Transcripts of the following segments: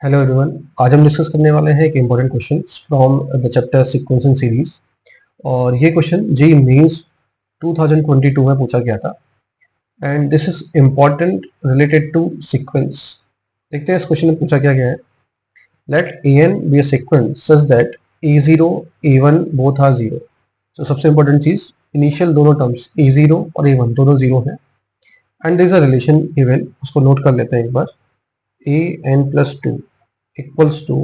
Hello everyone. आज हम discuss करने वाले हैं एक important question from the chapter sequencing series. और ये क्वेश्चन जी मेंस 2022 में पूछा गया था and this is important related to sequence. देखते हैं इस क्वेश्चन में पूछा क्या गया है। Let a n be a sequence such that a zero a one both are zero. तो सबसे इम्पोर्टेंट चीज, इनिशियल दोनों टर्म्स ए जीरो और ए वन दोनों जीरो है and there is a relation given, उसको नोट कर लेते हैं एक बार। A N plus two equals to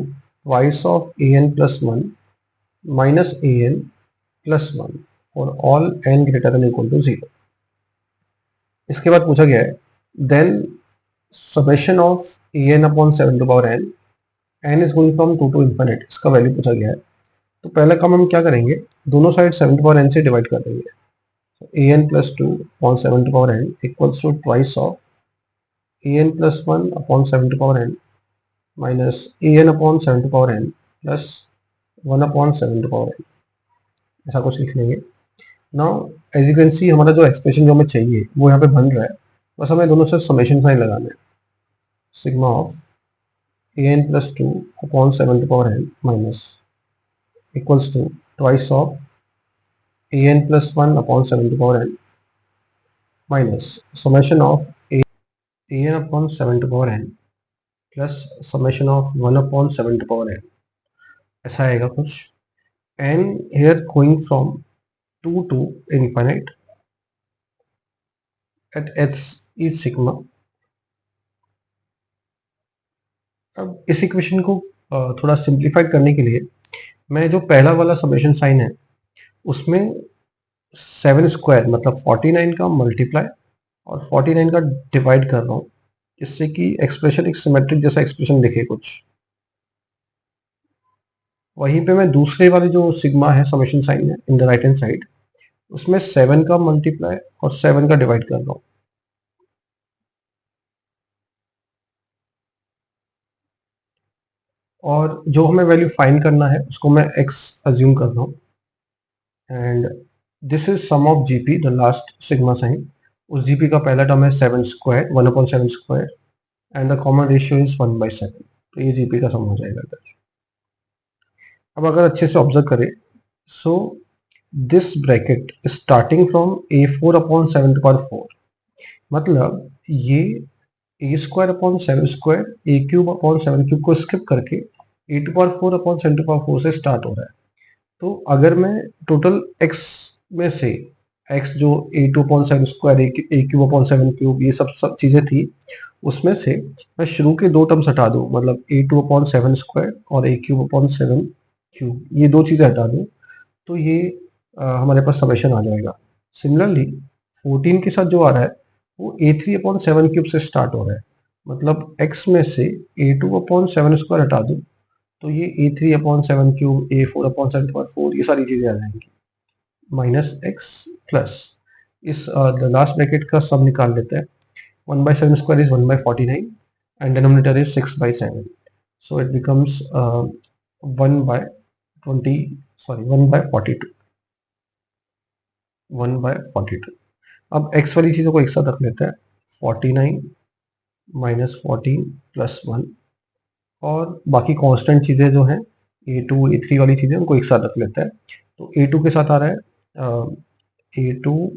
twice of an plus 1 minus an plus 1 for all n greater than equal to 0। इसके बाद पूछा गया है then summation of an upon 7 to power n is going from 2 to infinite, इसका value पूछा गया है। तो पहला काम हम क्या करेंगे, दोनों साइड 7 to power n से डिवाइड कर देंगे। so an plus 2 upon 7 to power n equals to twice of an plus 1 upon 7 to power n minus an upon 7 to power n plus 1 upon 7 to power n, ऐसा कुछ लिख लेंगे। Now as you can see हमारा जो expression जो हमें चाहिए वो यहाँ पे बन रहा है, बस हमें दोनों से समेशन साइन लगाना है। Sigma of a N plus two upon 7 to power n minus equals to twice of a N plus 1 upon 7 to power n minus summation of a n upon 7 to power n plus summation of 1 upon 7 to power n, ऐसा आएगा कुछ। N here going from 2 to infinite at h each sigma। अब इस equation को थोड़ा simplified करने के लिए मैं जो पहला वाला समेशन साइन है उसमें 7 स्क्वायर मतलब 49 का मल्टीप्लाई और 49 का डिवाइड कर रहा हूँ, जिससे कि एक्सप्रेशन एक सिमेट्रिक जैसा एक्सप्रेशन दिखे कुछ। वहीं पे मैं दूसरे वाले जो सिग्मा है समेशन साइन है in the right hand side, उसमें 7 का मल्टीप्लाई और 7 का डिवाइड कर रहा हूँ। और जो हमें वैल्यू फाइंड करना है उसको मैं x अज्यूम कर रहा हूँ and this is sum of GP the last sigma sign. उस जीपी का पहला टर्म है 7 square 1/7 square and the common ratio is 1/7। तो ये जीपी का सम हो जाएगा इधर। अब अगर अच्छे से ऑब्जर्व करें, so this bracket starting from a4/7 to power 4, मतलब ये A square upon 7 square A cube upon 7 cube को स्किप करके A to power 4 upon 7 to power 4 से स्टार्ट हो रहा है। तो अगर मैं टोटल x में से x जो ए to upon 7 square A cube upon 7 cube ये सब चीज़ें थी, उसमें से मैं शुरू के दो टर्म्स हटा दूँ, मतलब ए टू अपॉन 7 स्क्वायर और ए क्यूब अपॉन 7 क्यूब, ये दो चीज़ें हटा दूँ तो ये हमारे पास समेशन आ जाएगा। सिमिलरली 14 के साथ जो आ रहा है वो a3/7 क्यूब से स्टार्ट हो रहा है, मतलब x में से a2/7 स्क्वायर हटा दूँ तो ये a3/7 क्यूब a4/7 पावर 4 ये सारी चीज़ें आ जाएंगी माइनस x प्लस इस लास्ट ब्रैकेट का सब निकाल लेते हैं। 1/7 square is 1/49 and denominator is 6/7, so it becomes 1/42। अब x वाली चीज़ों को एक साथ रख लेते हैं, 49 माइनस 14 प्लस 1, और बाकी कांस्टेंट चीज़ें जो हैं a2 a3 वाली चीज़ें उनको एक साथ रख लेते हैं। तो a2 के साथ आ रहा है a2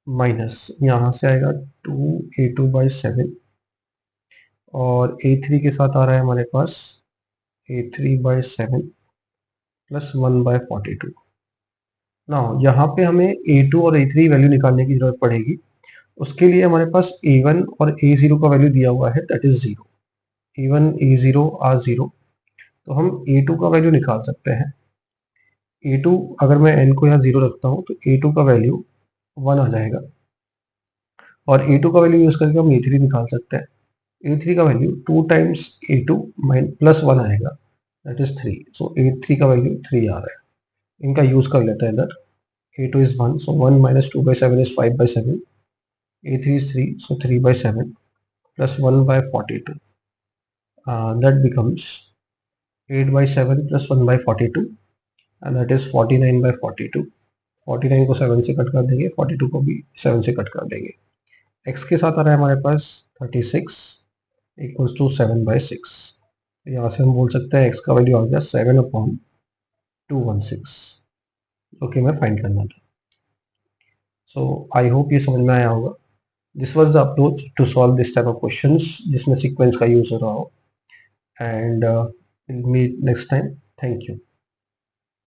माइनस यहाँ से आएगा 2a2/7 और a3 के साथ आ रहा है हमारे पास a3/7 प्लस 1/42। ना यहाँ पे हमें a2 और a3 वैल्यू निकालने की जरूरत पड़ेगी। उसके लिए हमारे पास a1 और a0 का वैल्यू दिया हुआ है, that is 0। a1 a0 are 0, तो हम a2 का वैल्यू निकाल सकते हैं। a2 अगर मैं n को यहाँ 0 रखता हूँ तो a2 का वैल्यू 1 आ जाएगा, और a2 का वैल्यू यूज करके हम a3 निकाल सकते हैं। a3 का वैल्यू 2 टाइम्स a2 प्लस 1 आएगा, दैट इज 3। सो a3 का वैल्यू 3 आ रहा है। इनका यूज कर लेते हैं इधर। a2 is 1, so 1 minus 2/7 is 5/7, a3 is 3, so 3/7 plus 1/42, that becomes 8/7 plus 1/42 and that is 49/42। 49 को 7 से कट कर देंगे, 42 को भी 7 से कट कर देंगे। x के साथ आ रहा है हमारे पास 36 इक्वल्स टू 7/6। यहाँ से हम बोल सकते हैं x का वैल्यू आ गया 7/216 जो कि हमें फाइंड करना था। सो आई होप ये समझ में आया होगा। This was the approach to solve this type of questions जिसमें सीक्वेंस का यूज हो रहा हो, and meet next time. Thank you.